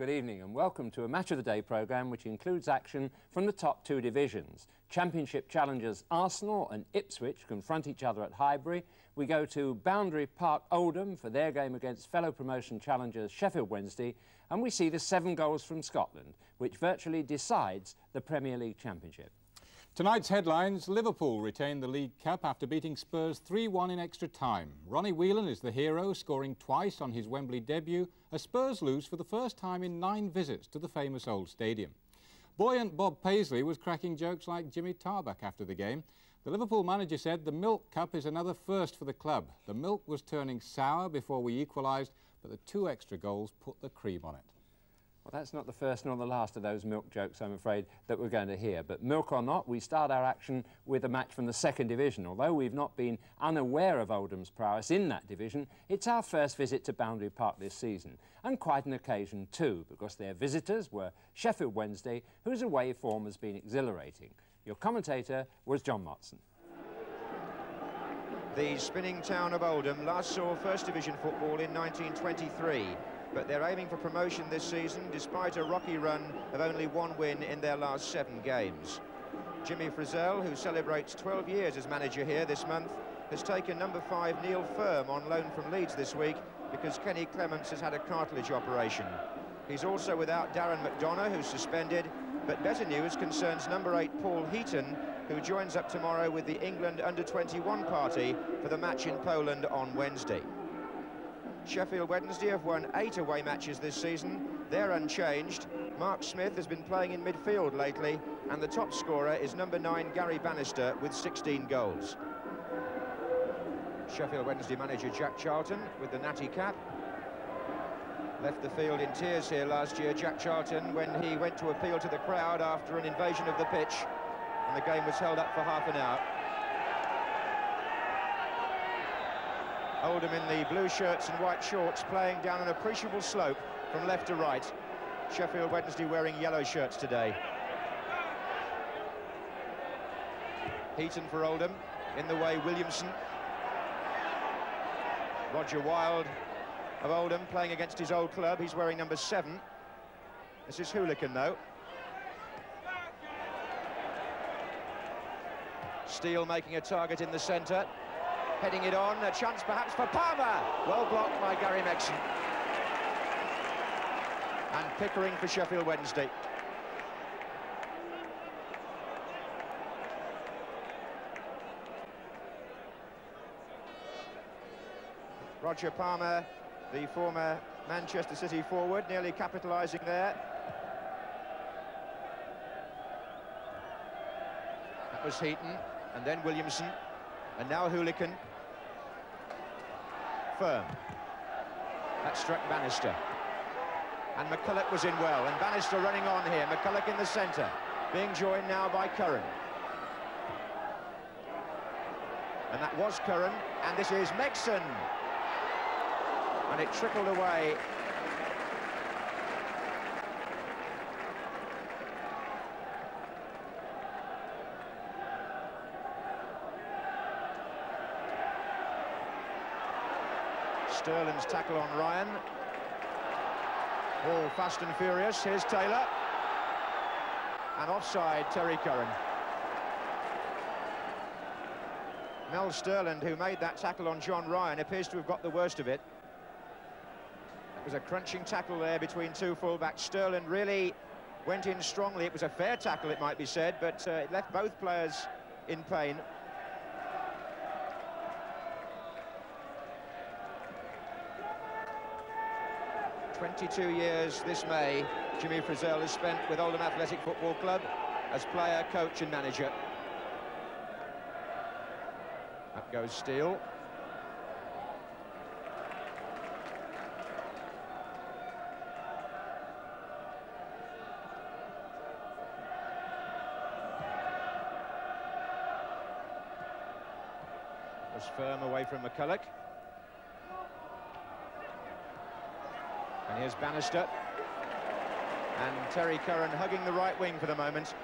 Good evening and welcome to a Match of the Day programme which includes action from the top two divisions. Championship challengers Arsenal and Ipswich confront each other at Highbury. We go to Boundary Park Oldham for their game against fellow promotion challengers Sheffield Wednesday, and we see the 7 goals from Scotland, which virtually decides the Premier League Championship. Tonight's headlines: Liverpool retained the League Cup after beating Spurs 3-1 in extra time. Ronnie Whelan is the hero, scoring twice on his Wembley debut, as Spurs lose for the first time in 9 visits to the famous old stadium. Buoyant Bob Paisley was cracking jokes like Jimmy Tarbuck after the game. The Liverpool manager said the Milk Cup is another first for the club. The milk was turning sour before we equalised, but the 2 extra goals put the cream on it. Well, that's not the first nor the last of those milk jokes, I'm afraid, that we're going to hear. But milk or not, we start our action with a match from the 2nd Division. Although we've not been unaware of Oldham's prowess in that division, it's our first visit to Boundary Park this season. And quite an occasion too, because their visitors were Sheffield Wednesday, whose away form has been exhilarating. Your commentator was John Motson. The spinning town of Oldham last saw First Division football in 1923. But they're aiming for promotion this season, despite a rocky run of only 1 win in their last 7 games. Jimmy Frizzell, who celebrates 12 years as manager here this month, has taken number 5 Neil Firm on loan from Leeds this week because Kenny Clements has had a cartilage operation. He's also without Darren McDonough, who's suspended, but better news concerns number 8 Paul Heaton, who joins up tomorrow with the England under-21 party for the match in Poland on Wednesday. Sheffield Wednesday have won 8 away matches this season. They're unchanged. Mark Smith has been playing in midfield lately, and the top scorer is number 9 Gary Bannister with 16 goals. Sheffield Wednesday manager Jack Charlton with the natty cap. Left the field in tears here last year, Jack Charlton, when he went to appeal to the crowd after an invasion of the pitch, and the game was held up for half an hour. Oldham in the blue shirts and white shorts, playing down an appreciable slope from left to right. Sheffield Wednesday wearing yellow shirts today. Heaton for Oldham, in the way Williamson. Roger Wilde of Oldham playing against his old club. He's wearing number 7. This is Hoolican though. Steele making a target in the centre. Heading it on, a chance perhaps for Palmer. Well blocked by Gary Megson. And Pickering for Sheffield Wednesday. Roger Palmer, the former Manchester City forward, nearly capitalising there. That was Heaton, and then Williamson, and now Hoolican. Firm. That struck Bannister. And McCulloch was in well, and Bannister running on here. McCulloch in the centre, being joined now by Curran. And that was Curran, and this is Megson. And it trickled away. Sterling's tackle on Ryan. All fast and furious. Here's Taylor. And offside, Terry Curran. Mel Sterling, who made that tackle on John Ryan, appears to have got the worst of it. It was a crunching tackle there between 2 fullbacks. Sterling really went in strongly. It was a fair tackle, it might be said, but it left both players in pain. "22 years this May, Jimmy Frizzell has spent with Oldham Athletic Football Club as player, coach and manager." Up goes Steele. Was Firm away from McCulloch. And here's Bannister. And Terry Curran hugging the right wing for the moment,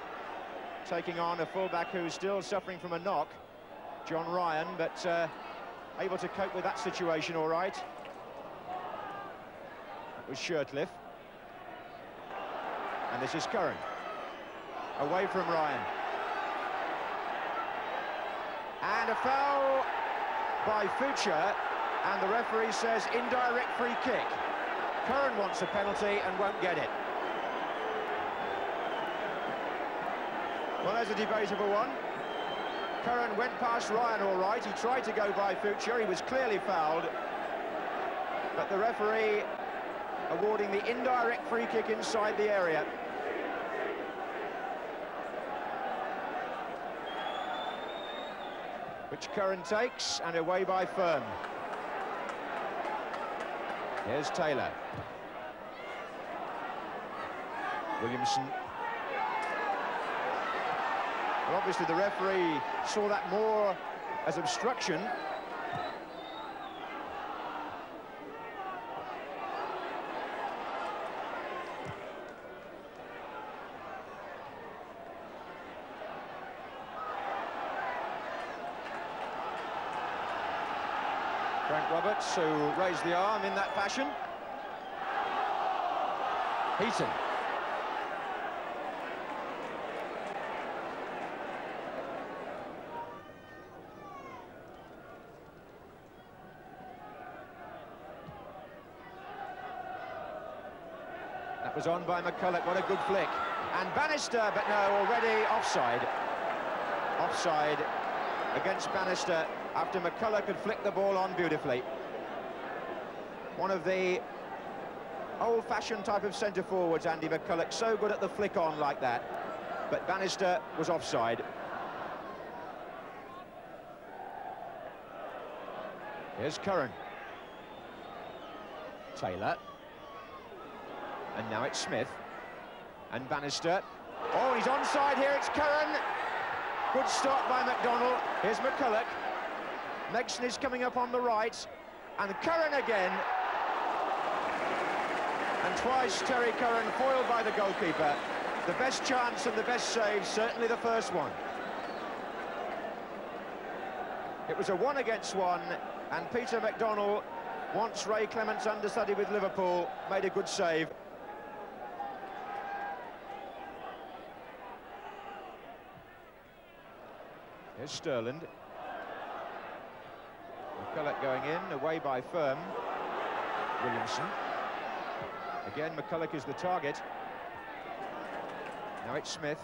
taking on a fullback who's still suffering from a knock, John Ryan, but able to cope with that situation all right. That was Shirtliff. And this is Curran. Away from Ryan. And a foul by Fuchs, and the referee says indirect free kick. Curran wants a penalty and won't get it. Well, there's a debatable one. Curran went past Ryan all right. He tried to go by Fuchs. He was clearly fouled. But the referee awarding the indirect free kick inside the area. Which Curran takes, and away by Firm. Here's Taylor. Williamson. Well, obviously the referee saw that more as obstruction. Frank Roberts, who raised the arm in that fashion. Heaton. That was on by McCulloch, what a good flick. And Bannister, but no, already offside. Offside against Bannister after McCulloch had flicked the ball on beautifully. One of the old-fashioned type of centre-forwards, Andy McCulloch, so good at the flick on like that. But Bannister was offside. Here's Curran. Taylor. And now it's Smith. And Bannister. Oh, he's onside here, it's Curran. Good stop by McDonald. Here's McCulloch. Megson is coming up on the right. And Curran again. And twice Terry Curran foiled by the goalkeeper. The best chance and the best save, certainly the first one. It was a 1-against-1, and Peter McDonald, once Ray Clement's understudy with Liverpool, made a good save. Here's Sterland. McCulloch going in, away by Firm. Williamson. Again, McCulloch is the target. Now it's Smith.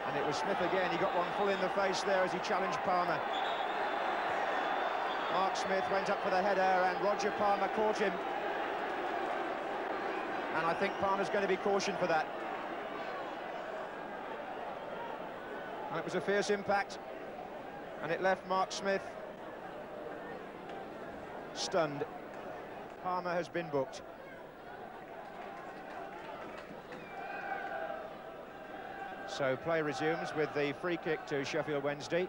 And it was Smith again. He got one full in the face there as he challenged Palmer. Mark Smith went up for the header and Roger Palmer caught him. And I think Palmer's going to be cautioned for that. And it was a fierce impact. And it left Mark Smith stunned. Palmer has been booked. So play resumes with the free kick to Sheffield Wednesday.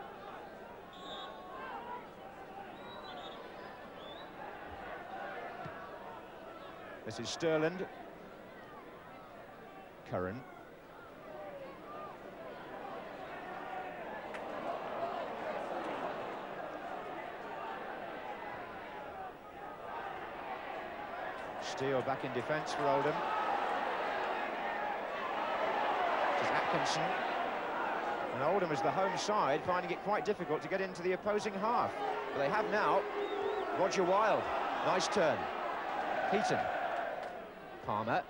This is Sterland. Curran. Steele back in defence for Oldham. This is Atkinson. And Oldham is the home side, finding it quite difficult to get into the opposing half. But they have now. Roger Wilde. Nice turn. Heaton. Palmer.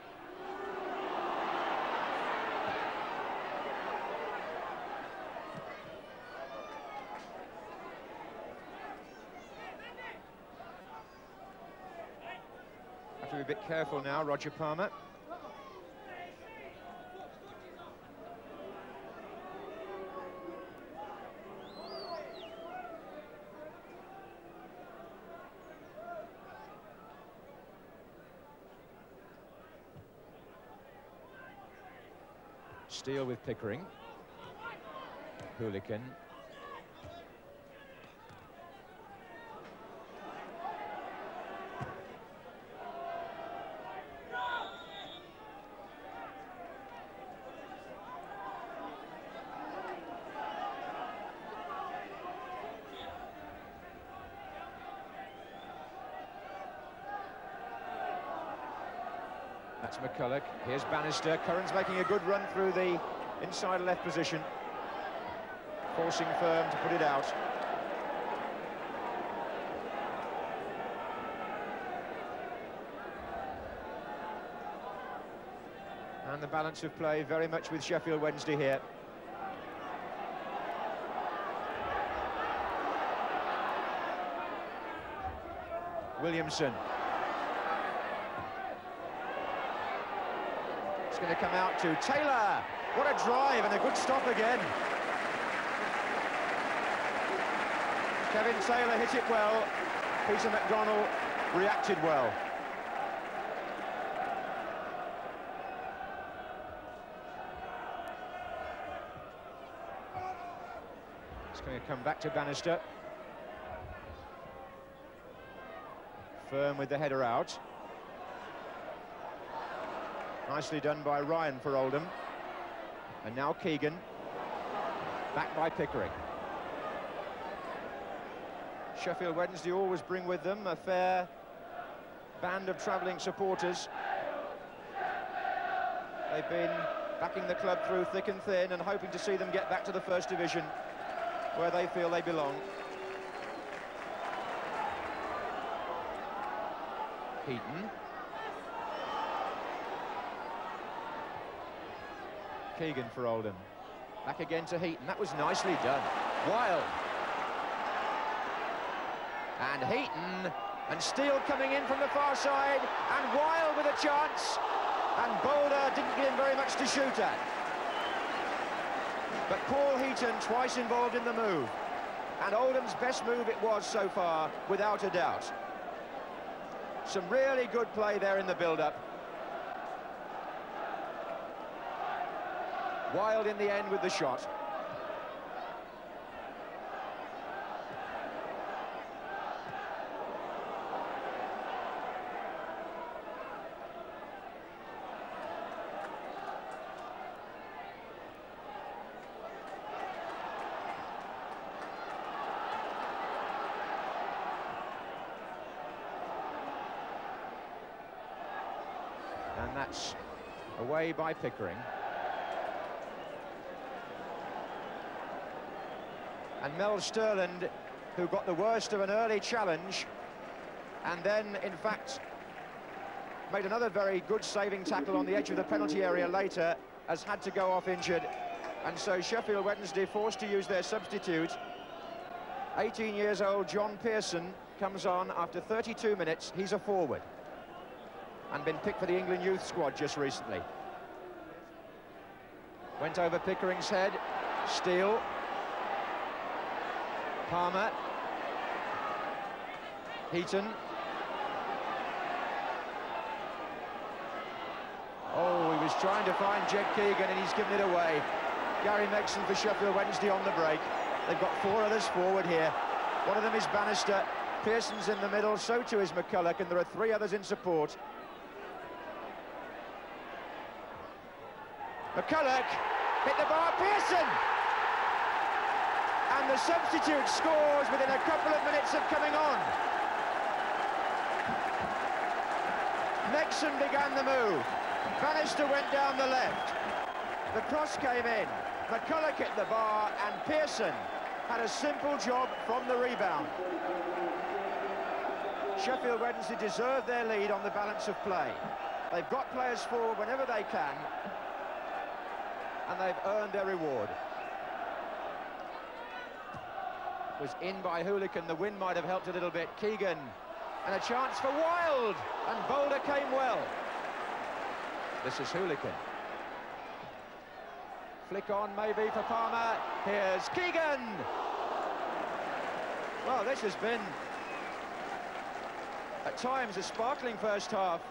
Have to be a bit careful now, Roger Palmer. Steele with Pickering. Hooligan. That's McCulloch. Here's Bannister. Curran's making a good run through the inside left position, forcing Firm to put it out. And the balance of play very much with Sheffield Wednesday here. Williamson. It's going to come out to Taylor. What a drive and a good stop again. Kevin Taylor hit it well. Peter McDonald reacted well. It's going to come back to Bannister. Firm with the header out. Nicely done by Ryan for Oldham. And now Keegan. Back by Pickering. Sheffield Wednesday always bring with them a fair band of travelling supporters. They've been backing the club through thick and thin and hoping to see them get back to the First Division, where they feel they belong. Heaton. Keegan for Oldham. Back again to Heaton. That was nicely done. Wild. And Heaton. And Steele coming in from the far side. And Wild with a chance. And Boulder didn't get him very much to shoot at. But Paul Heaton twice involved in the move. And Oldham's best move it was so far, without a doubt. Some really good play there in the build-up. Wild in the end with the shot. And that's away by Pickering. And Mel Sterland, who got the worst of an early challenge, and then, in fact, made another very good saving tackle on the edge of the penalty area later, has had to go off injured. And so Sheffield Wednesday forced to use their substitute. 18 years old John Pearson comes on after 32 minutes. He's a forward and been picked for the England youth squad just recently. Went over Pickering's head. Steele. Palmer. Heaton. Oh, he was trying to find Jed Keegan and he's given it away. Gary Megson for Sheffield Wednesday on the break. They've got four others forward here. One of them is Bannister. Pearson's in the middle, so too is McCulloch, and there are three others in support. McCulloch hit the bar, Pearson! And the substitute scores within a couple of minutes of coming on. Megson began the move. Bannister went down the left. The cross came in. McCulloch hit the bar, and Pearson had a simple job from the rebound. Sheffield Wednesday deserved their lead on the balance of play. They've got players forward whenever they can, and they've earned their reward. Was in by Hoolican. The wind might have helped a little bit. Keegan, and a chance for Wild, and Boulder came well. This is Hoolican. Flick on maybe for Palmer. Here's Keegan. Well, this has been at times a sparkling first half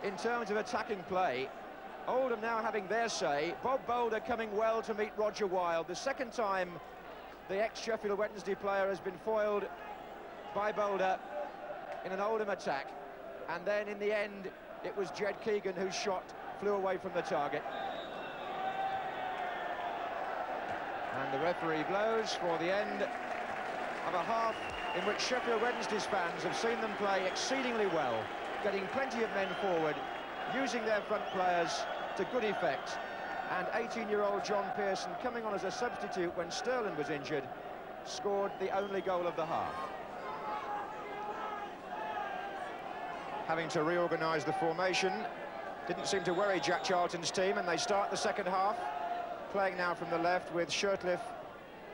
in terms of attacking play. Oldham now having their say. Bob Boulder coming well to meet Roger Wild. The second time the ex-Sheffield Wednesday player has been foiled by Boulder in an Oldham attack. And then in the end, it was Jed Keegan whose shot flew away from the target. And the referee blows for the end of a half in which Sheffield Wednesday's fans have seen them play exceedingly well, getting plenty of men forward, using their front players to good effect. And 18-year-old John Pearson, coming on as a substitute when Sterling was injured, scored the only goal of the half. Having to reorganise the formation didn't seem to worry Jack Charlton's team, and they start the second half, playing now from the left with Shirtliff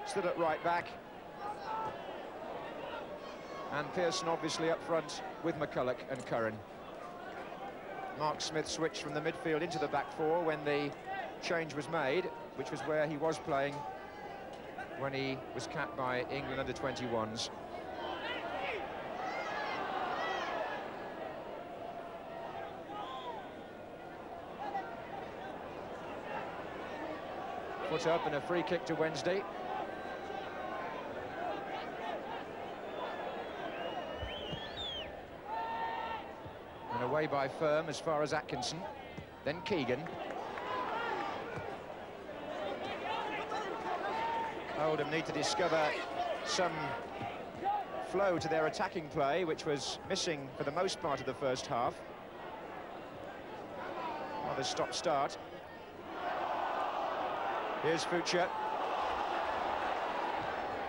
still at right back. And Pearson obviously up front with McCulloch and Curran. Mark Smith switched from the midfield into the back four when the change was made, which was where he was playing when he was capped by England under-21s. Foot up and a free kick to Wednesday. And away by Firm as far as Atkinson. Then Keegan. Oldham need to discover some flow to their attacking play, which was missing for the most part of the first half. Rather stop-start. Here's Fuchs.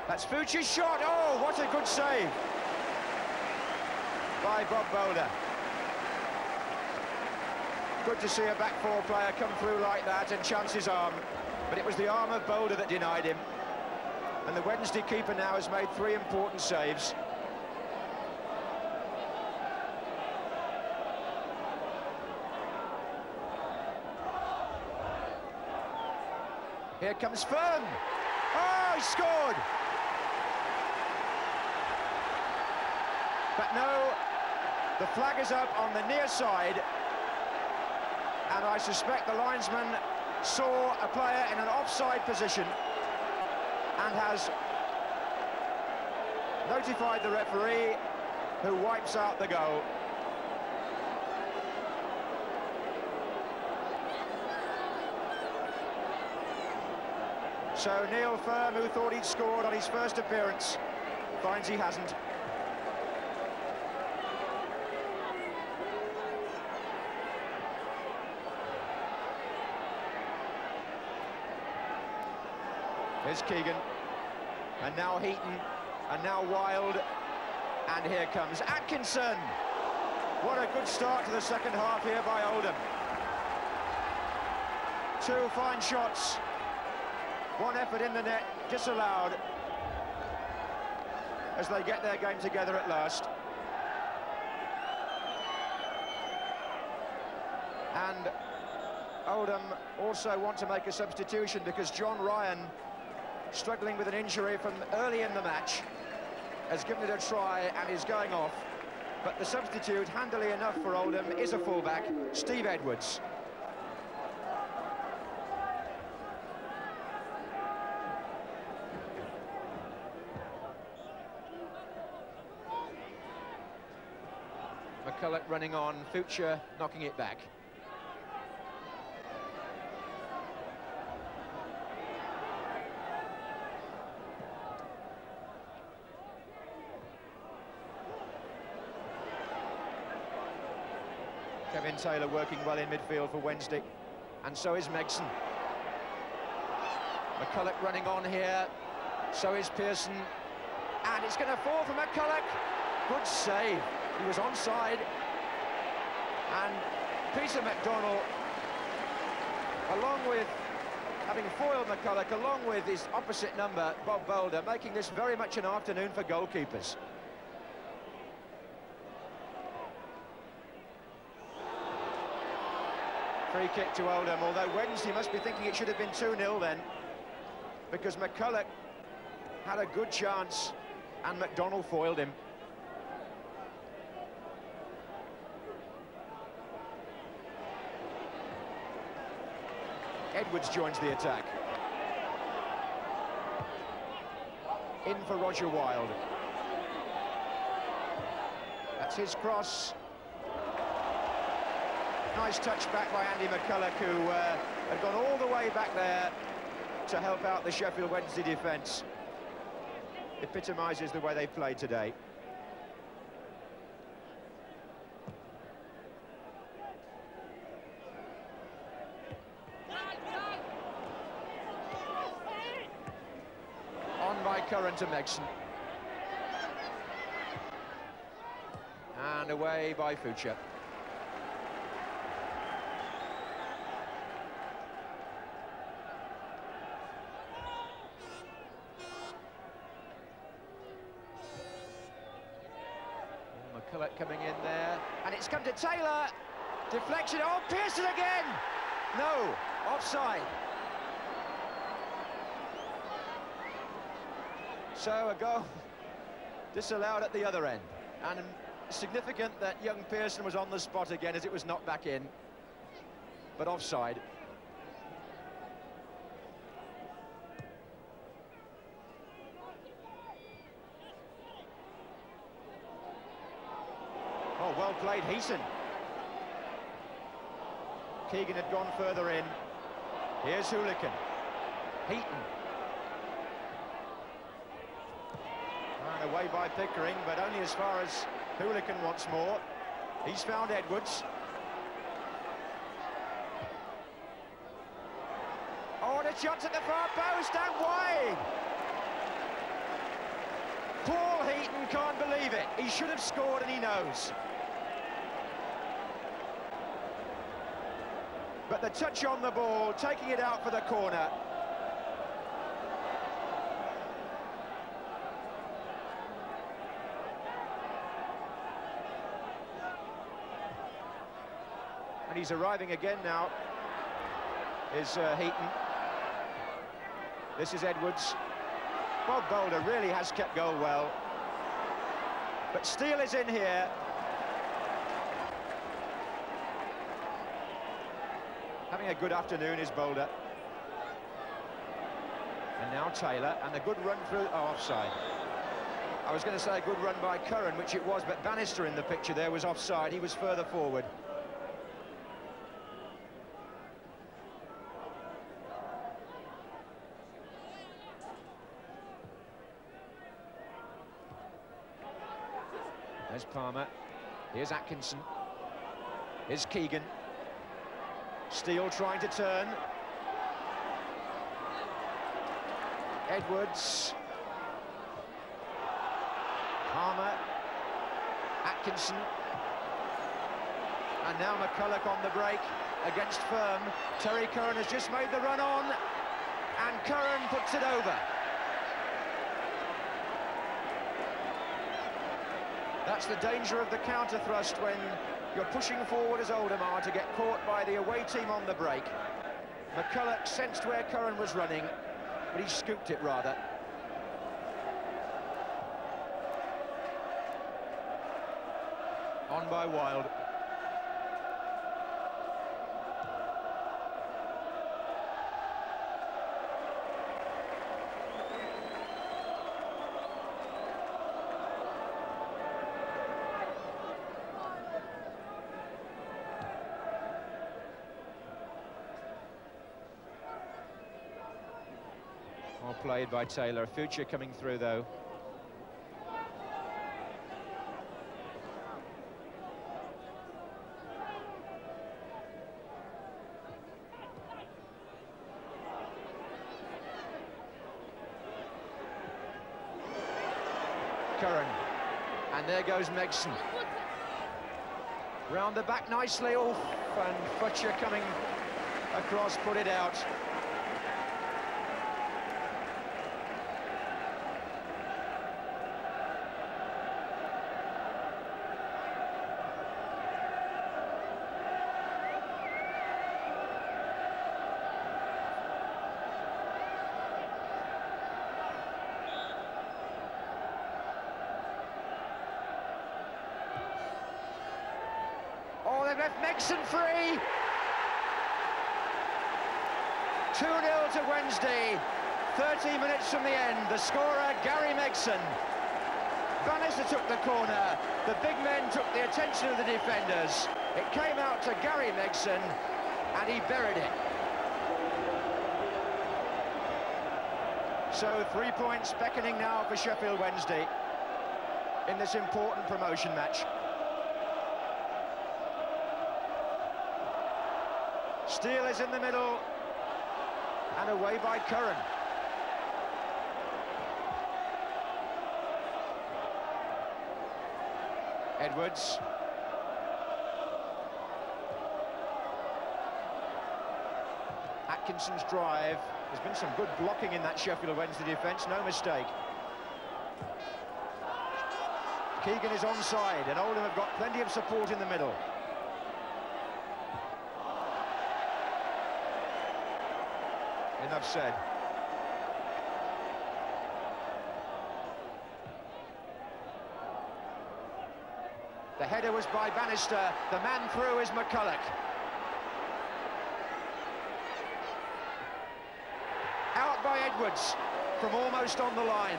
That's Fuchs' shot. Oh, what a good save by Bob Boulder. Good to see a back four player come through like that and chance his arm. But it was the arm of Boulder that denied him. And the Wednesday keeper now has made 3 important saves. Here comes Firm. Oh, he scored! But no, the flag is up on the near side, and I suspect the linesman saw a player in an offside position and has notified the referee, who wipes out the goal. So Neil Firm, who thought he'd scored on his first appearance, finds he hasn't. Here's Keegan, and now Heaton, and now Wild, and here comes Atkinson. What a good start to the second half here by Oldham. 2 fine shots. 1 effort in the net, disallowed, as they get their game together at last. And Oldham also want to make a substitution because John Ryan, struggling with an injury from early in the match, has given it a try and is going off. But the substitute, handily enough for Oldham, is a fullback, Steve Edwards. McCulloch running on, Fuchs knocking it back. Kevin Taylor working well in midfield for Wednesday, and so is Megson. McCulloch running on here, so is Pearson, and it's going to fall for McCulloch. Good save. He was onside, and Peter McDonald, along with having foiled McCulloch, along with his opposite number, Bob Boulder, making this very much an afternoon for goalkeepers. Free kick to Oldham, although Wednesday must be thinking it should have been 2-0 then, because McCulloch had a good chance and McDonald foiled him. Edwards joins the attack. In for Roger Wild. That's his cross. Nice touch back by Andy McCulloch, who had gone all the way back there to help out the Sheffield Wednesday defence. Epitomises the way they played today. Curran to Megson. And away by Fuchs. McCulloch coming in there, and it's come to Taylor. Deflection, oh, Pearson again! No, offside. So a goal disallowed at the other end. And significant that young Pearson was on the spot again as it was knocked back in. But offside. Oh, well played, Heaton. Keegan had gone further in. Here's Hooligan. Heaton. And away by Pickering, but only as far as Hooligan wants more. He's found Edwards. Oh, and a shot at the far post and wide. Paul Heaton can't believe it. He should have scored and he knows. But the touch on the ball, taking it out for the corner. And he's arriving again now, is Heaton. This is Edwards. Bob Boulder really has kept goal well. But Steele is in here. Having a good afternoon is Boulder. And now Taylor, and a good run through, oh, offside. I was going to say a good run by Curran, which it was, but Bannister in the picture there was offside. He was further forward. There's Palmer. Here's Atkinson. Here's Keegan. Steele trying to turn. Edwards. Palmer. Atkinson. And now McCulloch on the break against Firm. Terry Curran has just made the run on, and Curran puts it over. That's the danger of the counter thrust when you're pushing forward as Oldham are to get caught by the away team on the break. McCulloch sensed where Curran was running, but he scooped it rather. On by Wild. Well played by Taylor. Future coming through though. Curran, and there goes Megson. Round the back nicely, off, and Butcher coming across, put it out. They've left Megson free. 2-0 to Wednesday. 30 minutes from the end. The scorer, Gary Megson. Bannister took the corner. The big men took the attention of the defenders. It came out to Gary Megson, and he buried it. So 3 points beckoning now for Sheffield Wednesday in this important promotion match. Steele is in the middle, and away by Curran. Edwards. Atkinson's drive. There's been some good blocking in that Sheffield Wednesday defence, no mistake. Keegan is onside, and Oldham have got plenty of support in the middle. Enough said. The header was by Bannister. The man through is McCulloch. Out by Edwards from almost on the line.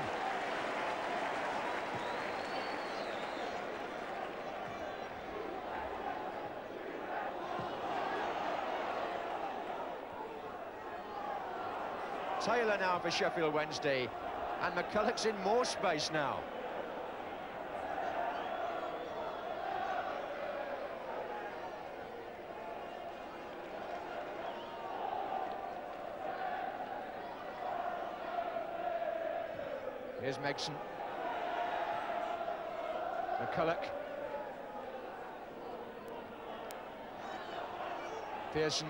Taylor now for Sheffield Wednesday, and McCulloch's in more space now. Here's Megson. McCulloch. Pearson.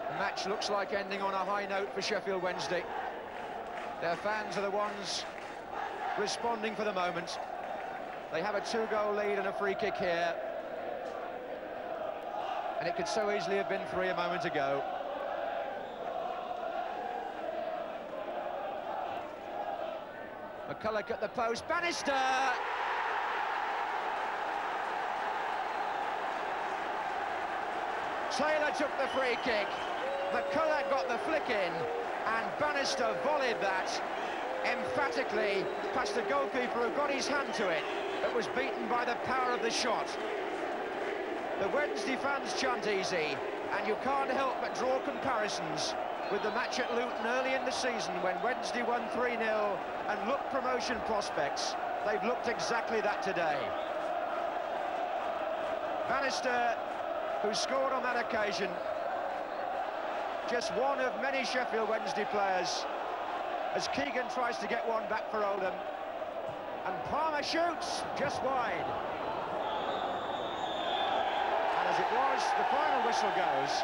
The match looks like ending on a high note for Sheffield Wednesday. Their fans are the ones responding for the moment. They have a 2-goal lead and a free kick here. And it could so easily have been 3 a moment ago. McCulloch at the post, Bannister! Taylor took the free kick, McCulloch got the flick in, and Bannister volleyed that emphatically past the goalkeeper who got his hand to it, but was beaten by the power of the shot. The Wednesday fans chant easy, and you can't help but draw comparisons with the match at Luton early in the season when Wednesday won 3-0 and looked promotion prospects. They've looked exactly that today. Bannister, who scored on that occasion, just one of many Sheffield Wednesday players, as Keegan tries to get one back for Oldham. And Palmer shoots just wide. As it was, the final whistle goes.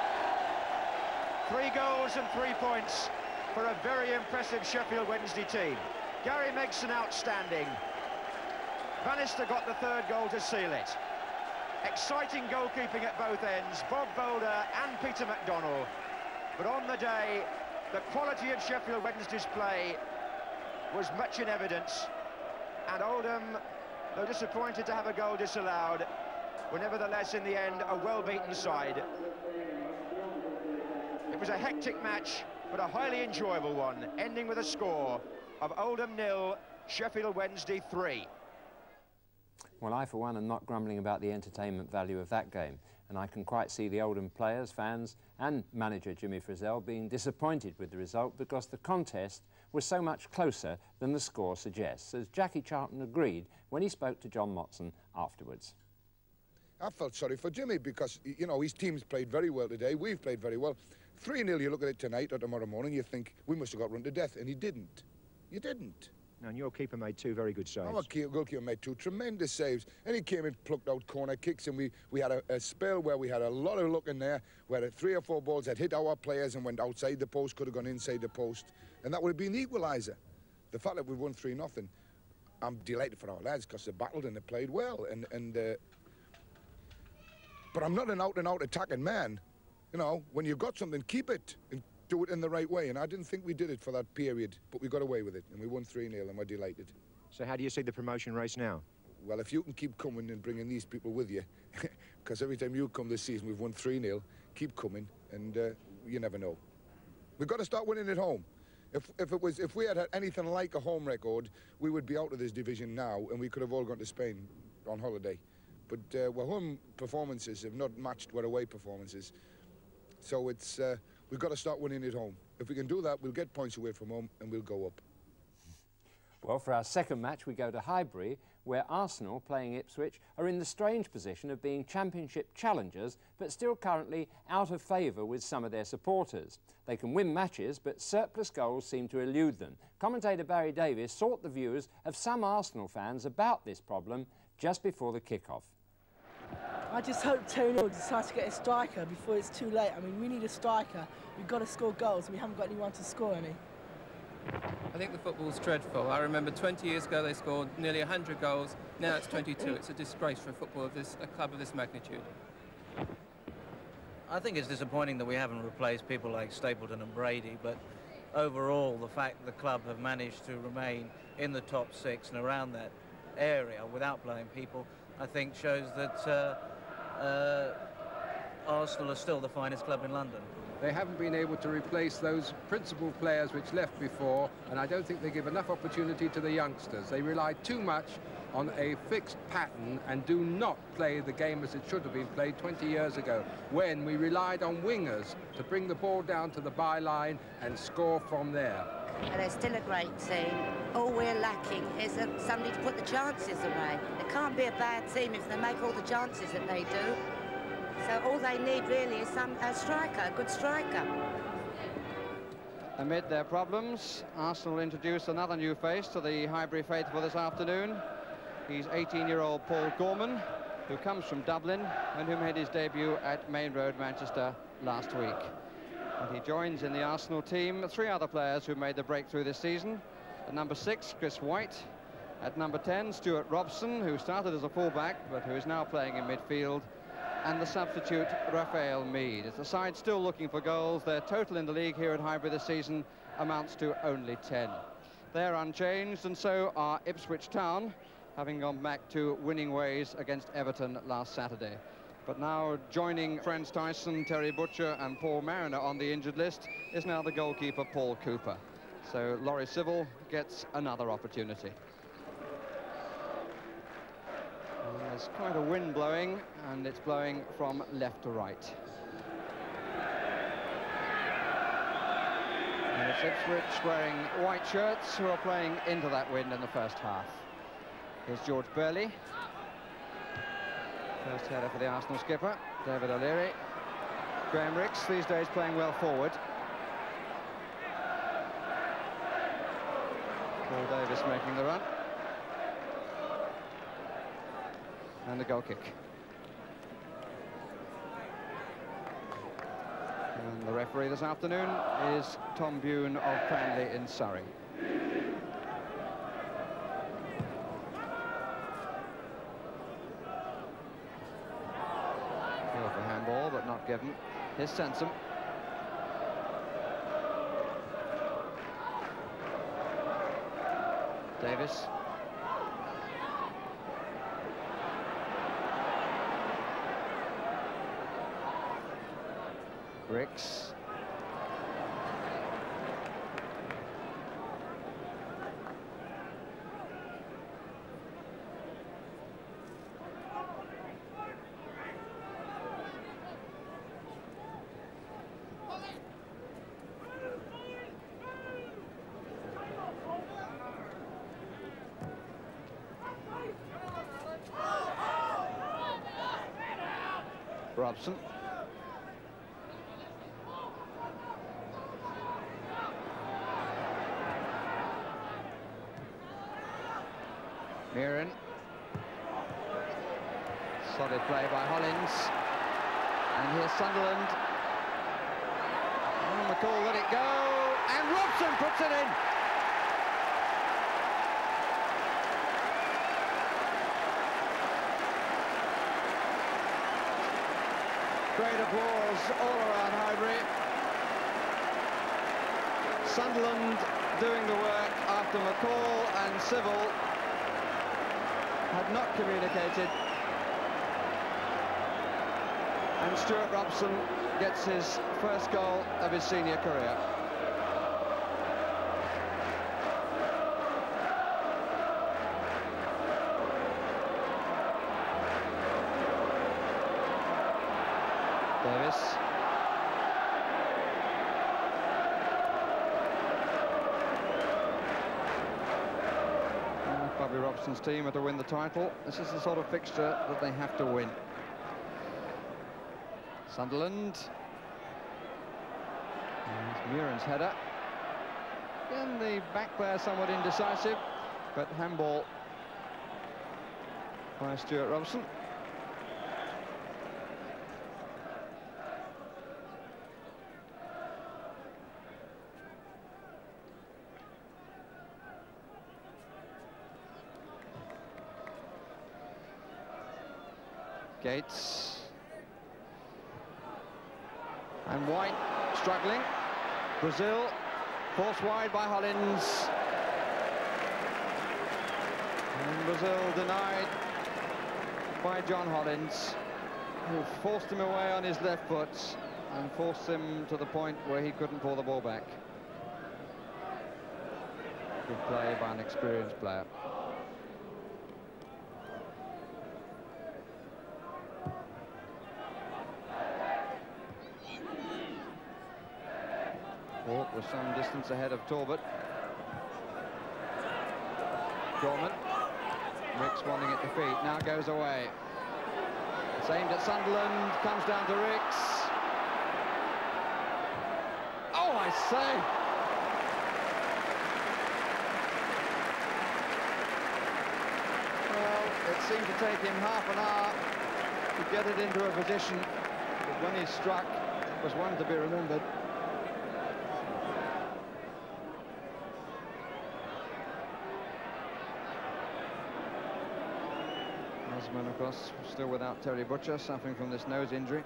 3 goals and 3 points for a very impressive Sheffield Wednesday team. Gary Megson outstanding. Bannister got the 3rd goal to seal it. Exciting goalkeeping at both ends, Bob Boulder and Peter McDonnell. But on the day, the quality of Sheffield Wednesday's play was much in evidence. And Oldham, though disappointed to have a goal disallowed, were nevertheless in the end a well-beaten side. It was a hectic match, but a highly enjoyable one, ending with a score of Oldham 0, Sheffield Wednesday 3. Well, I, for one, am not grumbling about the entertainment value of that game, and I can quite see the Oldham players, fans and manager Jimmy Frizzell being disappointed with the result because the contest was so much closer than the score suggests, as Jackie Charlton agreed when he spoke to John Motson afterwards. I felt sorry for Jimmy because, you know, his team's played very well today. We've played very well. 3-0, you look at it tonight or tomorrow morning, you think we must have got run to death, and he didn't. You didn't. And your keeper made 2 very good saves. Our goalkeeper made 2 tremendous saves, and he came and plucked out corner kicks, and we had a spell where we had a lot of luck in there, where 3 or 4 balls had hit our players and went outside the post, could have gone inside the post, and that would have been the equaliser. The fact that we won 3-0, I'm delighted for our lads because they battled and they played well, but I'm not an out-and-out attacking man. You know, when you've got something, keep it and do it in the right way. And I didn't think we did it for that period, but we got away with it, and we won 3-0, and we're delighted. So how do you see the promotion race now? Well, if you can keep coming and bringing these people with you, because every time you come this season, we've won 3-0, keep coming, and you never know. We've got to start winning at home. If we had anything like a home record, we would be out of this division now, and we could have all gone to Spain on holiday. But our home performances have not matched our away performances. So it's we've got to start winning at home. If we can do that, we'll get points away from home and we'll go up. Well, for our second match, we go to Highbury, where Arsenal, playing Ipswich, are in the strange position of being championship challengers, but still currently out of favour with some of their supporters. They can win matches, but surplus goals seem to elude them. Commentator Barry Davies sought the views of some Arsenal fans about this problem just before the kick-off. I just hope Tony will decide to get a striker before it's too late. I mean, we need a striker. We've got to score goals, and we haven't got anyone to score any. I think the football's dreadful. I remember 20 years ago they scored nearly 100 goals. Now it's 22. It's a disgrace for a club of this magnitude. I think it's disappointing that we haven't replaced people like Stapleton and Brady, but overall the fact the club have managed to remain in the top 6 and around that area without playing people, I think shows that Arsenal are still the finest club in London. They haven't been able to replace those principal players which left before, and I don't think they give enough opportunity to the youngsters. They rely too much on a fixed pattern and do not play the game as it should have been played 20 years ago, when we relied on wingers to bring the ball down to the byline and score from there. And they're still a great team. All we're lacking is somebody to put the chances away. It can't be a bad team if they make all the chances that they do. So all they need really is a striker, a good striker. Amid their problems, Arsenal introduced another new face to the Highbury faithful this afternoon. He's 18-year-old Paul Gorman, who comes from Dublin and who made his debut at Main Road, Manchester last week. And he joins in the Arsenal team 3 other players who made the breakthrough this season. At number 6, Chris White. At number 10, Stuart Robson, who started as a fullback but who is now playing in midfield. And the substitute, Raphael Mead. It's the side still looking for goals. Their total in the league here at Highbury this season amounts to only 10. They're unchanged, and so are Ipswich Town, having gone back to winning ways against Everton last Saturday. But now joining friends Tyson, Terry Butcher and Paul Mariner on the injured list is now the goalkeeper Paul Cooper. So Laurie Civil gets another opportunity. And there's quite a wind blowing, and it's blowing from left to right. And it's Ipswich wearing white shirts who are playing into that wind in the first half. Here's George Burley. First header for the Arsenal skipper, David O'Leary. Graham Ricks, these days playing well forward. Paul Davis making the run. And the goal kick. And the referee this afternoon is Tom Bune of Cranley in Surrey. For handball, but not given. Here's Sansom. Davis. Ricks. Robson. Mirrren. Solid play by Hollins. And here's Sunderland. Oh, McCall let it go. And Robson puts it in. Great applause all around Highbury. Sunderland doing the work after McCall and Civil had not communicated. And Stuart Robson gets his first goal of his senior career. Davis. Bobby Robson's team are to win the title. This is the sort of fixture that they have to win. Sunderland. And Mirren's header. Again, the back player somewhat indecisive, but handball by Stuart Robson. Gates. And White struggling. Brazil forced wide by Hollins. And Brazil denied by John Hollins, who forced him away on his left foot and forced him to the point where he couldn't pull the ball back. Good play by an experienced player. Walk was some distance ahead of Talbot. Gorman. Ricks wanting it to feet, now goes away. It's aimed at Sunderland, comes down to Ricks. Oh, I say! Well, it seemed to take him half an hour to get it into a position, but when he struck, it was one to be remembered. Osman, of course, still without Terry Butcher, suffering from this nose injury.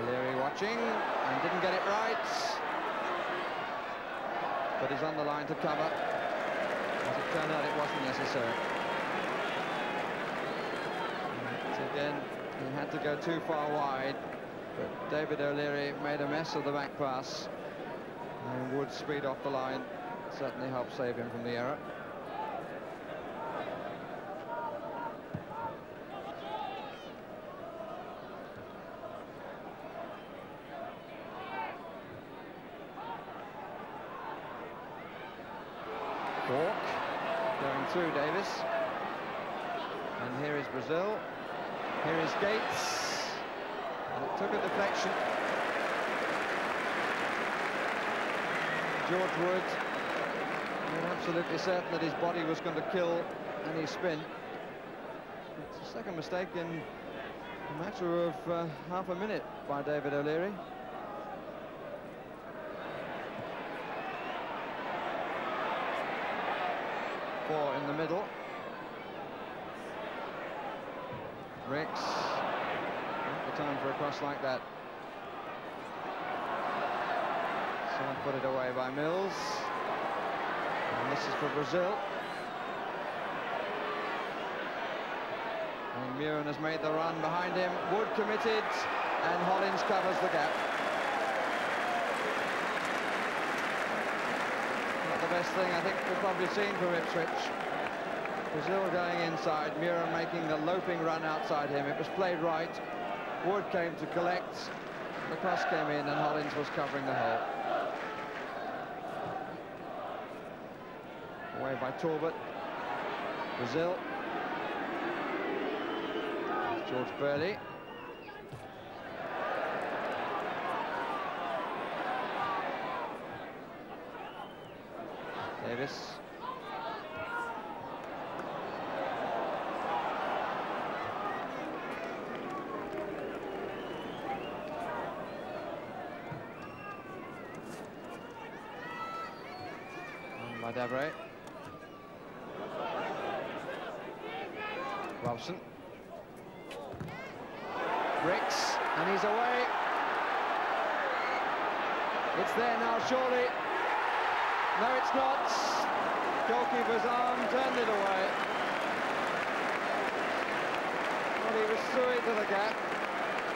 O'Leary watching and didn't get it right, but he's on the line to cover. As it turned out, it wasn't necessary. And again, he had to go too far wide, but David O'Leary made a mess of the back pass. And Wood's speed off the line certainly helped save him from the error. Walk going through Davis. And here is Brazil. Here is Gates. And it took a deflection. George Wood, absolutely certain that his body was going to kill any spin. It's a second mistake in a matter of half a minute by David O'Leary. Four in the middle. Ricks, not the time for a cross like that. Someone put it away by Mills. And this is for Brazil. And Mirren has made the run behind him. Wood committed, and Hollins covers the gap. Not the best thing I think we've probably seen from Ipswich. Brazil going inside, Mirren making the loping run outside him. It was played right. Wood came to collect. The cross came in, and Hollins was covering the hole. Away by Talbot. Brazil. George Burley. Davis. On by Davray. Robson. Ricks, and he's away. It's there now, surely. No, it's not. Goalkeeper's arm turned it away. Well, he was through it to the gap.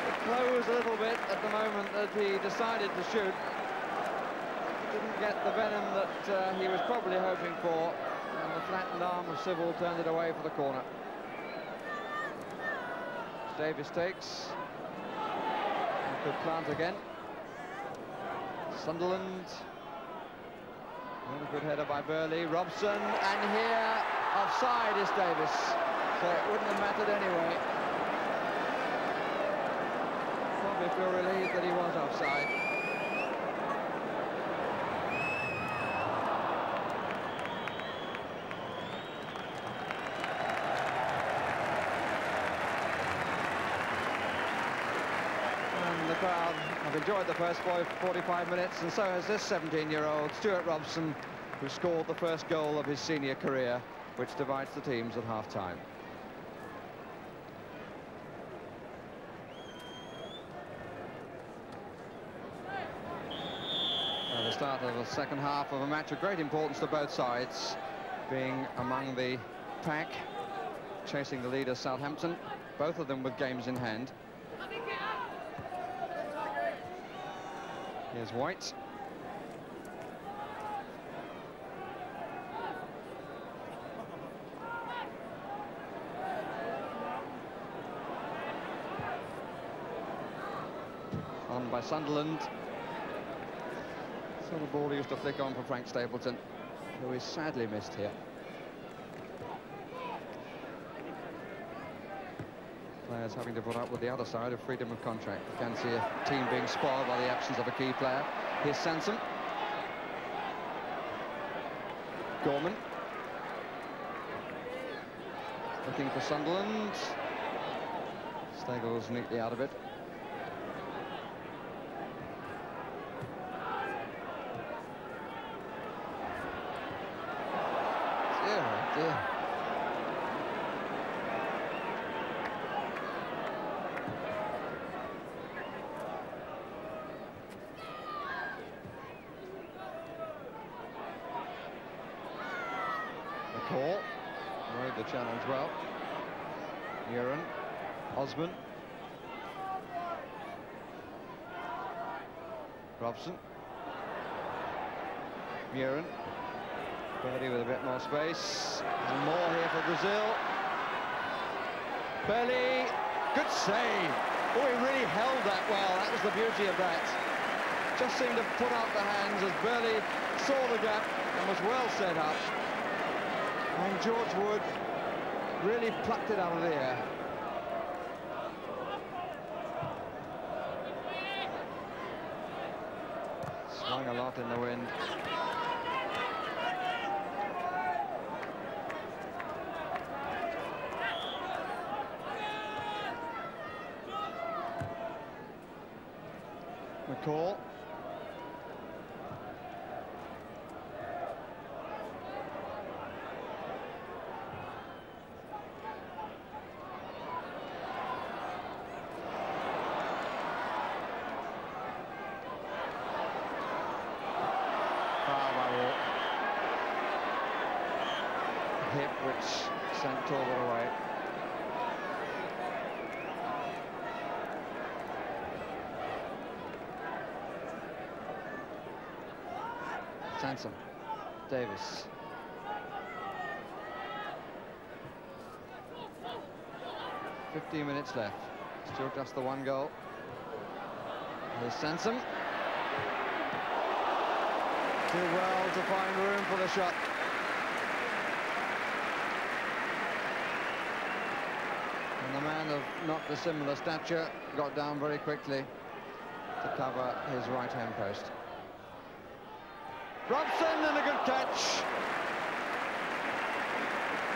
It closed a little bit at the moment that he decided to shoot. Didn't get the venom that he was probably hoping for, and the flattened arm of Civil turned it away for the corner. Davis takes. Good plant again. Sunderland. Another good header by Burley. Robson, and here offside is Davis, so it wouldn't have mattered anyway. Probably feel relieved that he was offside. And the crowd have enjoyed the first 45 minutes, and so has this 17-year-old Stuart Robson, who scored the first goal of his senior career, which divides the teams at half-time. The start of the second half of a match of great importance to both sides, being among the pack, chasing the leader Southampton, both of them with games in hand. Here's White. On by Sunderland. So the ball used to flick on for Frank Stapleton, who is sadly missed here. Players having to put up with the other side of freedom of contract. You can see a team being spoiled by the absence of a key player. Here's Sansom. Gorman. Looking for Sunderland. Steggles neatly out of it. Dear. McCall rode the challenge well. Mirrren, Osman, Robson, Mirrren. Burley with a bit more space, and more here for Brazil. Burley, good save. Oh, he really held that well. That was the beauty of that. Just seemed to put out the hands as Burley saw the gap and was well set up. And George Wood really plucked it out of the air. Swung a lot in the wind. McCall. Foul by Walk. Hip which sent Talbot away. Sansom, Davis. "15 minutes left. Still just the one goal. Here's Sansom. Too well to find room for the shot. And the man of not dissimilar stature got down very quickly to cover his right-hand post. Robson, and a good catch.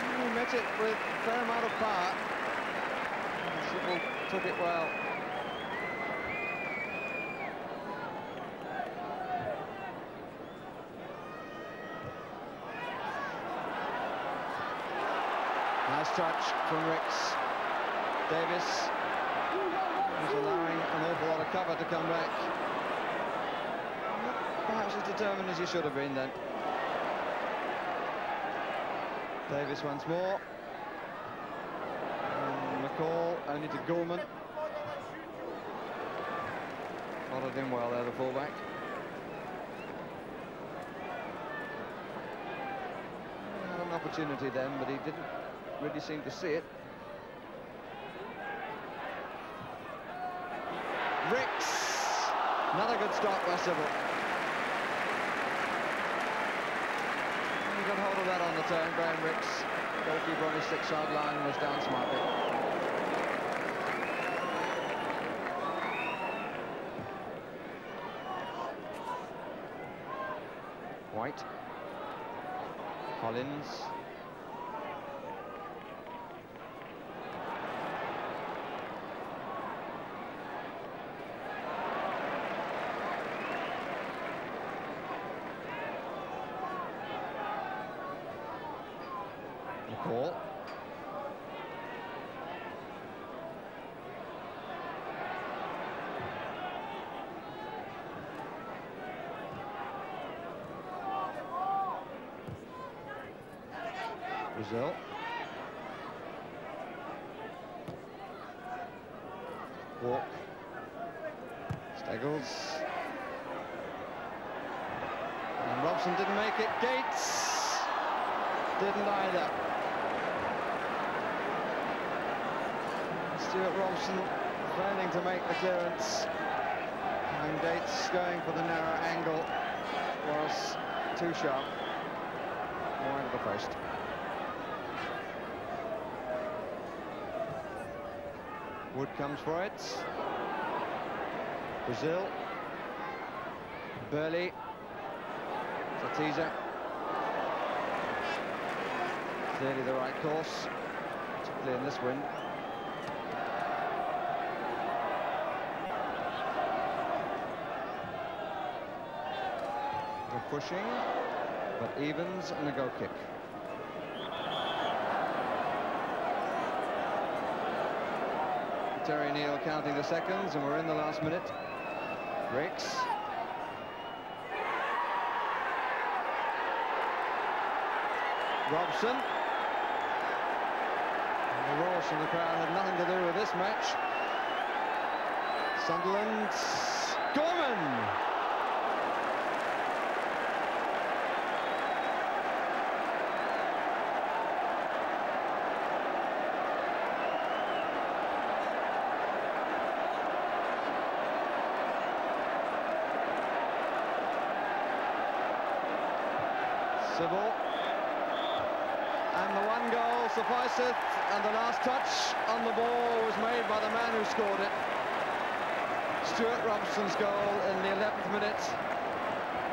He met it with a fair amount of power. Sybil took it well. Nice touch from Ricks. Davis, who's allowing an awful lot of cover to come back. Perhaps as determined as he should have been then. Davis once more. And McCall only to Gorman. Followed him well there, the fullback. He had an opportunity then, but he didn't really seem to see it. Ricks. Another good stop by Sybil. got hold of that on the turn. Graham Ricks, goalkeeper on his 6-yard line, was down smartly. White. Collins. McCall. Brazil. Walk. Steggles. And Robson didn't make it. Gates didn't either. Stuart Robson failing to make the clearance. And Gates going for the narrow angle was too sharp. Wide of the post. Wood comes for it. Brazil. Burley. Satiza. Clearly the right course, particularly in this wind. They're pushing, but Evans and a goal kick. Terry Neal counting the seconds, and we're in the last minute. Ricks. Robson. And the roar from the crowd had nothing to do with this match. Sunderland. Gorman. Sybil, and the one goal sufficeth, and the last touch on the ball was made by the man who scored it. Stuart Robson's goal in the 11th minute,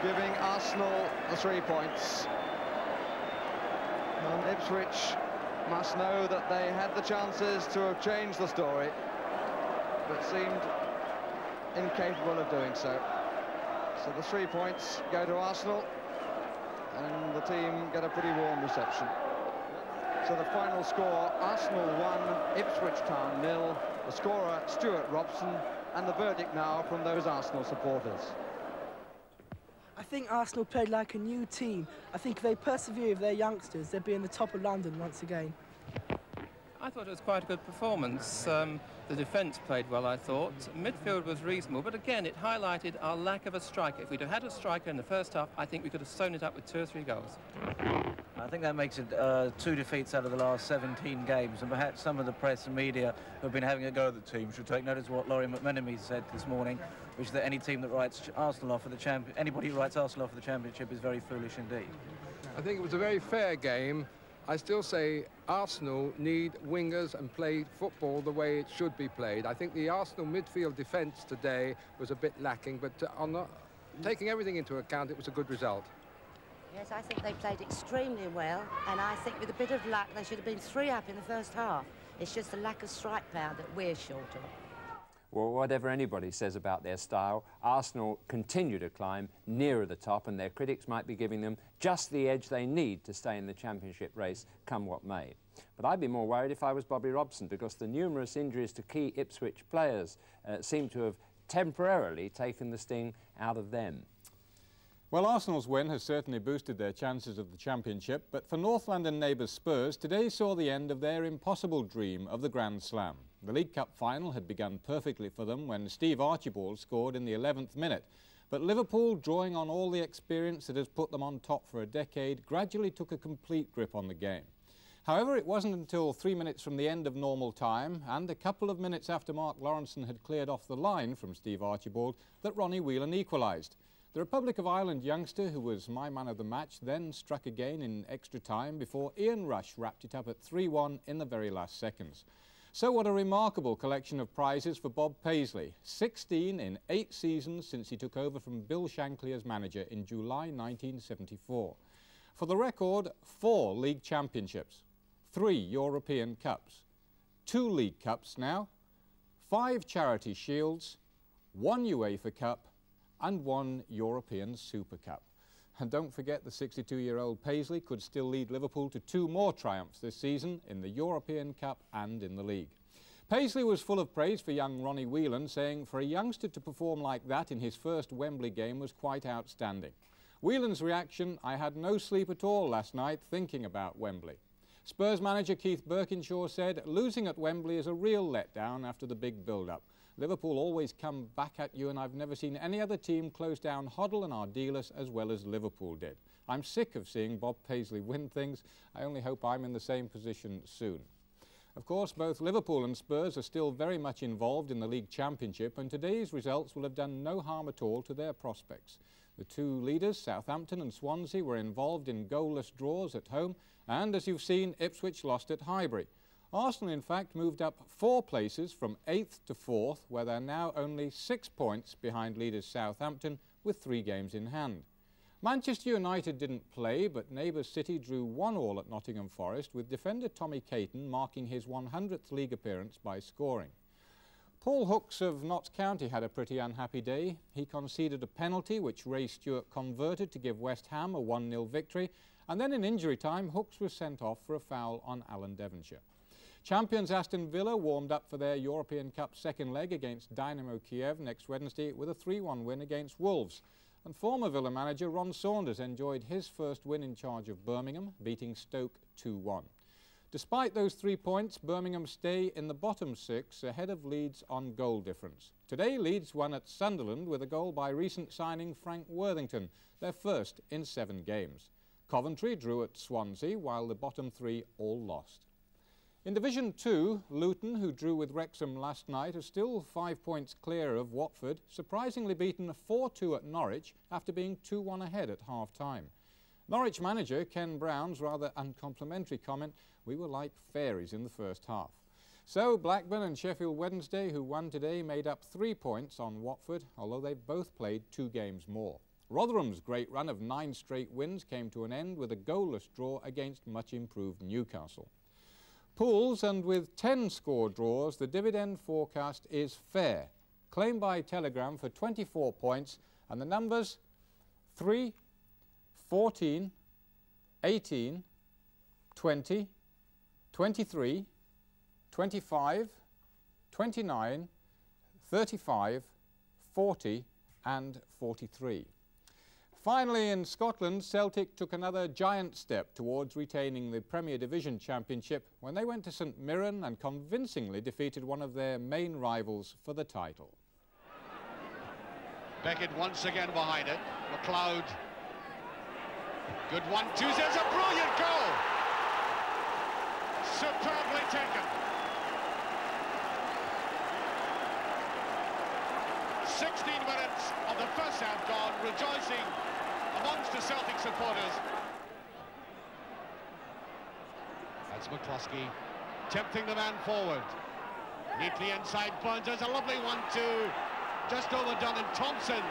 giving Arsenal the 3 points. And Ipswich must know that they had the chances to have changed the story, but seemed incapable of doing so. So the 3 points go to Arsenal, and the team get a pretty warm reception. So the final score, Arsenal 1, Ipswich Town 0, the scorer Stuart Robson, and the verdict now from those Arsenal supporters. I think Arsenal played like a new team. I think if they persevere with their youngsters, they'll be in the top of London once again. I thought it was quite a good performance. The defence played well, I thought. Midfield was reasonable, but again, it highlighted our lack of a striker. If we'd have had a striker in the first half, I think we could have sewn it up with 2 or 3 goals. I think that makes it 2 defeats out of the last 17 games, and perhaps some of the press and media who have been having a go at the team should take notice of what Laurie McMenemy said this morning, which is that any team that writes Arsenal off for the anybody who writes Arsenal off for the championship is very foolish indeed. I think it was a very fair game. I still say Arsenal need wingers and play football the way it should be played. I think the Arsenal midfield defence today was a bit lacking, but taking everything into account, it was a good result. Yes, I think they played extremely well, and I think with a bit of luck, they should have been 3 up in the first half. It's just the lack of strike power that we're short of. Well, whatever anybody says about their style, Arsenal continue to climb nearer the top, and their critics might be giving them just the edge they need to stay in the championship race, come what may. But I'd be more worried if I was Bobby Robson, because the numerous injuries to key Ipswich players seem to have temporarily taken the sting out of them. Well, Arsenal's win has certainly boosted their chances of the championship, but for North London neighbours Spurs, today saw the end of their impossible dream of the Grand Slam. The League Cup final had begun perfectly for them when Steve Archibald scored in the 11th minute. But Liverpool, drawing on all the experience that has put them on top for a decade, gradually took a complete grip on the game. However, it wasn't until 3 minutes from the end of normal time and a couple of minutes after Mark Lawrenson had cleared off the line from Steve Archibald that Ronnie Whelan equalised. The Republic of Ireland youngster, who was my man of the match, then struck again in extra time before Ian Rush wrapped it up at 3-1 in the very last seconds. So what a remarkable collection of prizes for Bob Paisley, 16 in 8 seasons since he took over from Bill Shankly as manager in July 1974. For the record, 4 league championships, 3 European Cups, 2 League Cups now, 5 Charity Shields, 1 UEFA Cup and 1 European Super Cup. And don't forget the 62-year-old Paisley could still lead Liverpool to 2 more triumphs this season in the European Cup and in the league. Paisley was full of praise for young Ronnie Whelan, saying for a youngster to perform like that in his first Wembley game was quite outstanding. Whelan's reaction: "I had no sleep at all last night thinking about Wembley." Spurs manager Keith Birkinshaw said, "Losing at Wembley is a real letdown after the big build-up. Liverpool always come back at you, and I've never seen any other team close down Hoddle and Ardiles as well as Liverpool did. I'm sick of seeing Bob Paisley win things. I only hope I'm in the same position soon." Of course, both Liverpool and Spurs are still very much involved in the League Championship, and today's results will have done no harm at all to their prospects. The 2 leaders, Southampton and Swansea, were involved in goalless draws at home, and as you've seen, Ipswich lost at Highbury. Arsenal, in fact, moved up 4 places from 8th to 4th, where they're now only 6 points behind leaders Southampton with 3 games in hand. Manchester United didn't play, but neighbours City drew 1-1 at Nottingham Forest, with defender Tommy Caton marking his 100th league appearance by scoring. Paul Hooks of Notts County had a pretty unhappy day. He conceded a penalty which Ray Stewart converted to give West Ham a 1-0 victory, and then in injury time Hooks was sent off for a foul on Alan Devonshire. Champions Aston Villa warmed up for their European Cup second leg against Dynamo Kiev next Wednesday with a 3-1 win against Wolves. And former Villa manager Ron Saunders enjoyed his first win in charge of Birmingham, beating Stoke 2-1. Despite those 3 points, Birmingham stay in the bottom 6 ahead of Leeds on goal difference. Today Leeds won at Sunderland with a goal by recent signing Frank Worthington, their first in 7 games. Coventry drew at Swansea, while the bottom 3 all lost. In Division 2, Luton, who drew with Wrexham last night, are still 5 points clear of Watford, surprisingly beaten 4-2 at Norwich after being 2-1 ahead at half-time. Norwich manager Ken Brown's rather uncomplimentary comment, "We were like fairies in the first half." So Blackburn and Sheffield Wednesday, who won today, made up 3 points on Watford, although they've both played 2 games more. Rotherham's great run of 9 straight wins came to an end with a goalless draw against much improved Newcastle. Pools, and with 10 score draws, the dividend forecast is fair. Claimed by Telegram for 24 points, and the numbers 3, 14, 18, 20, 23, 25, 29, 35, 40 and 43. Finally, in Scotland, Celtic took another giant step towards retaining the Premier Division Championship when they went to St Mirrren and convincingly defeated one of their main rivals for the title. Beckett once again behind it. McLeod. Good 1-2. There's a brilliant goal. Superbly taken. 16 minutes of the first half gone, rejoicing amongst the Celtic supporters. That's McCluskey tempting the man forward. Neatly inside Burns. There's a lovely 1-2. Just overdone, and Thompson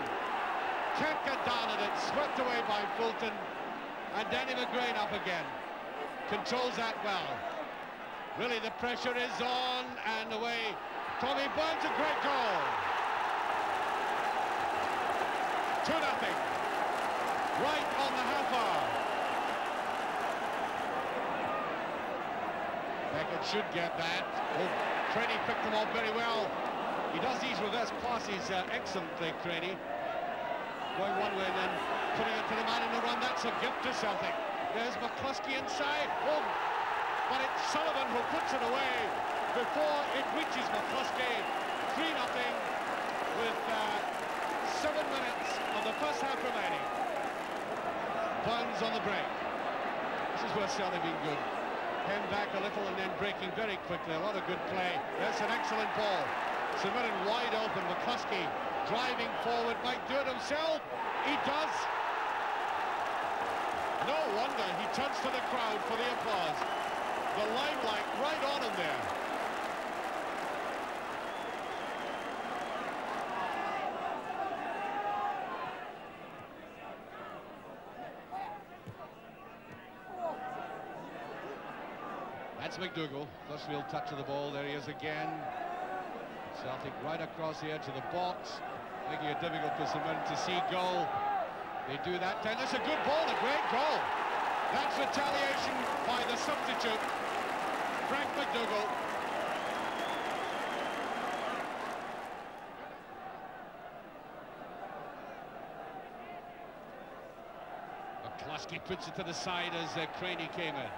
can't get down at it. Swept away by Fulton. And Danny McGrain up again. Controls that well. Really, the pressure is on, and away. Tommy Burns, a great goal. 2-0. Right on the half hour. Beckett should get that. Oh, Craney picked them off very well. He does these reverse passes excellently, Craney. Going one way and then putting it to the man in the run. That's a gift to Celtic. There's McCluskey inside. Oh, but it's Sullivan who puts it away before it reaches McCluskey. 3-0 with 7 minutes of the first half remaining. Burns on the break. This is where Celtic been good. Came back a little and then breaking very quickly. A lot of good play. That's an excellent ball. St Mirren wide open. McCluskey driving forward. Might do it himself. He does. No wonder he turns to the crowd for the applause. The limelight right on him there. That's McDougall. First real touch of the ball. There he is again. Celtic right across the edge of the box, making it difficult for St Mirren to see goal. They do that. And it's a good ball, a great goal. That's retaliation by the substitute, Frank McDougall. McCluskey puts it to the side as Craney came in.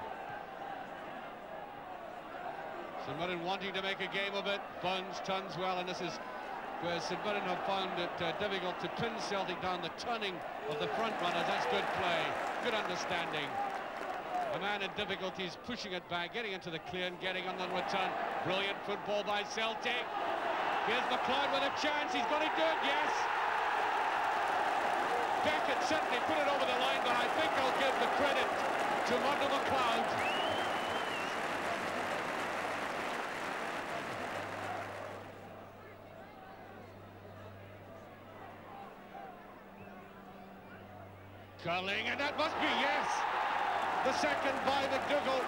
St Mirren wanting to make a game of it. Burns turns well, and this is where St Mirren have found it difficult to pin Celtic down. The turning of the front runners, that's good play, good understanding. A man in difficulties pushing it back, getting into the clear and getting on the return. Brilliant football by Celtic. Here's McLeod with a chance. He's going to do it, yes. Beckett certainly put it over the line, but I think I'll give the credit to Murdo McLeod. Curling, and that must be, yes, the second by McDougall.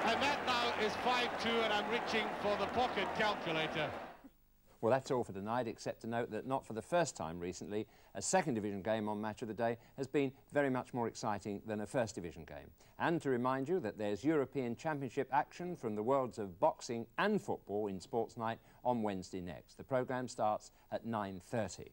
And that now is 5-2, and I'm reaching for the pocket calculator. Well, that's all for tonight, except to note that not for the first time recently, a second division game on Match of the Day has been very much more exciting than a first division game. And to remind you that there's European Championship action from the worlds of boxing and football in Sports Night on Wednesday next. The programme starts at 9:30.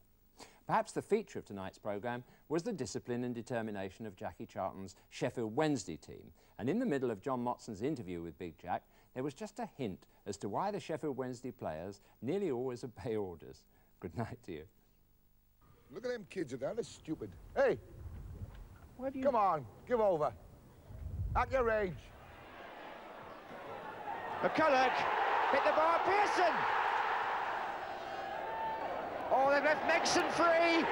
Perhaps the feature of tonight's programme was the discipline and determination of Jackie Charlton's Sheffield Wednesday team. And in the middle of John Motson's interview with Big Jack, there was just a hint as to why the Sheffield Wednesday players nearly always obey orders. Good night to you. Look at them kids, they're stupid. Hey! Come on, give over. At your age. McCulloch hit the bar, Pearson! Oh, they've left Megson free.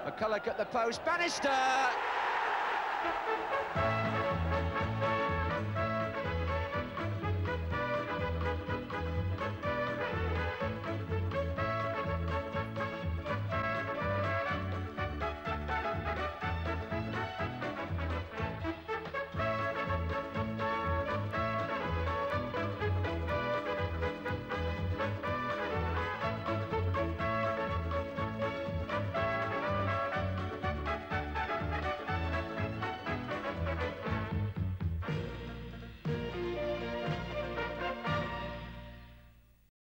McCulloch at the post, Bannister!